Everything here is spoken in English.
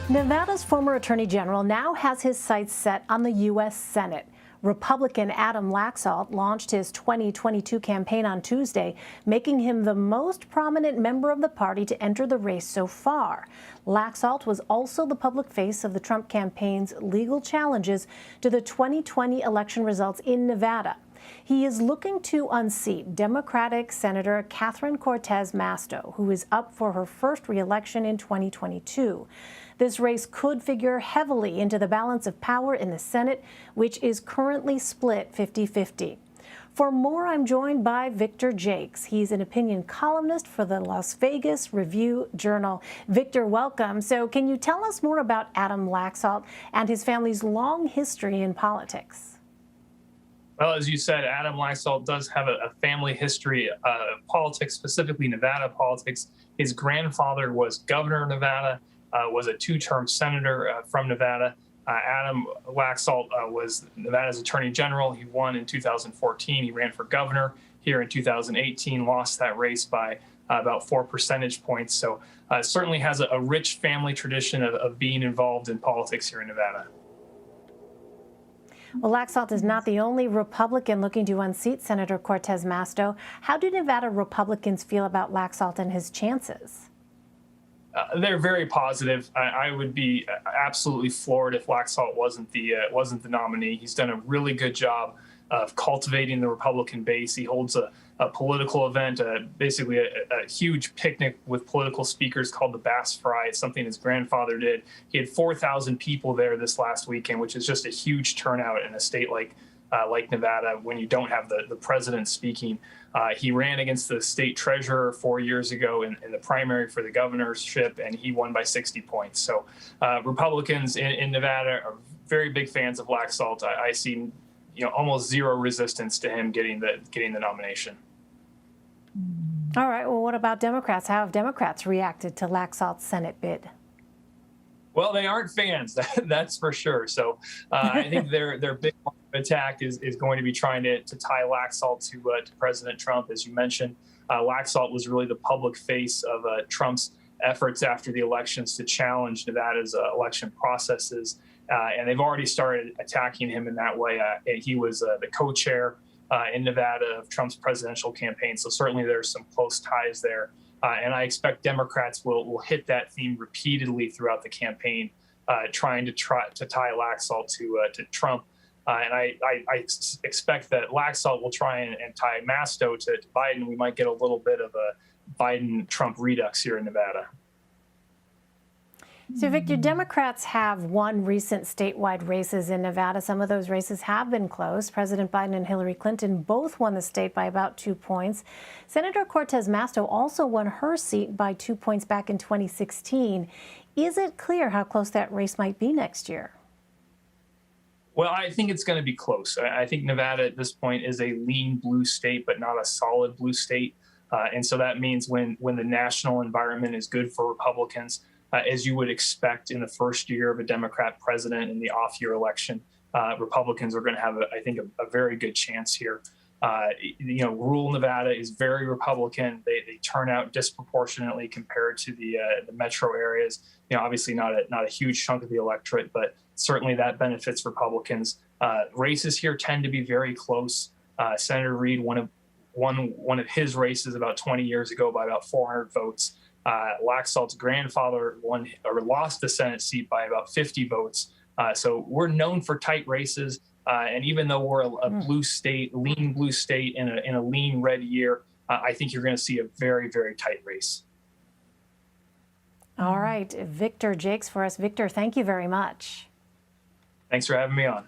Nevada's former Attorney General now has his sights set on the U.S. Senate. Republican Adam Laxalt launched his 2022 campaign on Tuesday, making him the most prominent member of the party to enter the race so far. Laxalt was also the public face of the Trump campaign's legal challenges to the 2020 election results in Nevada. He is looking to unseat Democratic Senator Catherine Cortez Masto, who is up for her first re-election in 2022. This race could figure heavily into the balance of power in the Senate, which is currently split 50-50. For more, I'm joined by Victor Jakes. He's an opinion columnist for the Las Vegas Review-Journal. Victor, welcome. So can you tell us more about Adam Laxalt and his family's long history in politics? Well, as you said, Adam Laxalt does have a family history of politics, specifically Nevada politics. His grandfather was governor of Nevada, was a two-term senator from Nevada. Adam Laxalt was Nevada's attorney general. He won in 2014. He ran for governor here in 2018, lost that race by about 4 percentage points. So certainly has a rich family tradition of being involved in politics here in Nevada. Well, Laxalt is not the only Republican looking to unseat Senator Cortez Masto. How do Nevada Republicans feel about Laxalt and his chances? They're very positive. I would be absolutely floored if Laxalt wasn't the nominee. He's done a really good job of cultivating the Republican base. He holds a political event, basically a huge picnic with political speakers called the Bass Fry. It's something his grandfather did. He had 4,000 people there this last weekend, which is just a huge turnout in a state like Nevada when you don't have the president speaking. He ran against the state treasurer 4 years ago in the primary for the governorship, and he won by 60 points. So Republicans in Nevada are very big fans of Laxalt. I see almost zero resistance to him getting the nomination. All right. Well, what about Democrats? How have Democrats reacted to Laxalt's Senate bid? Well, they aren't fans, that's for sure. So I think their big attack is going to be trying to tie Laxalt to President Trump. As you mentioned, Laxalt was really the public face of Trump's efforts after the elections to challenge Nevada's election processes. And they've already started attacking him in that way. He was the co-chair in Nevada of Trump's presidential campaign. So certainly there's some close ties there. And I expect Democrats will hit that theme repeatedly throughout the campaign, trying to tie Laxalt to Trump. And I expect that Laxalt will try and tie Masto to Biden. We might get a little bit of a Biden-Trump redux here in Nevada. So, Victor, Democrats have won recent statewide races in Nevada. Some of those races have been close. President Biden and Hillary Clinton both won the state by about 2 points. Senator Cortez Masto also won her seat by 2 points back in 2016. Is it clear how close that race might be next year? Well, I think it's going to be close. I think Nevada at this point is a lean blue state, but not a solid blue state. And so that means when the national environment is good for Republicans, as you would expect in the first year of a Democrat president in the off-year election, Republicans are going to have, I think, a very good chance here. Rural Nevada is very Republican. They turn out disproportionately compared to the metro areas. Obviously not a huge chunk of the electorate, but certainly that benefits Republicans. Races here tend to be very close. Senator Reid won one of his races about 20 years ago by about 400 votes. Laxalt's grandfather lost the Senate seat by about 50 votes. So we're known for tight races. And even though we're a blue state, lean blue state in a lean red year, I think you're going to see a very, very tight race. All right. Victor Jakes for us. Victor, thank you very much. Thanks for having me on.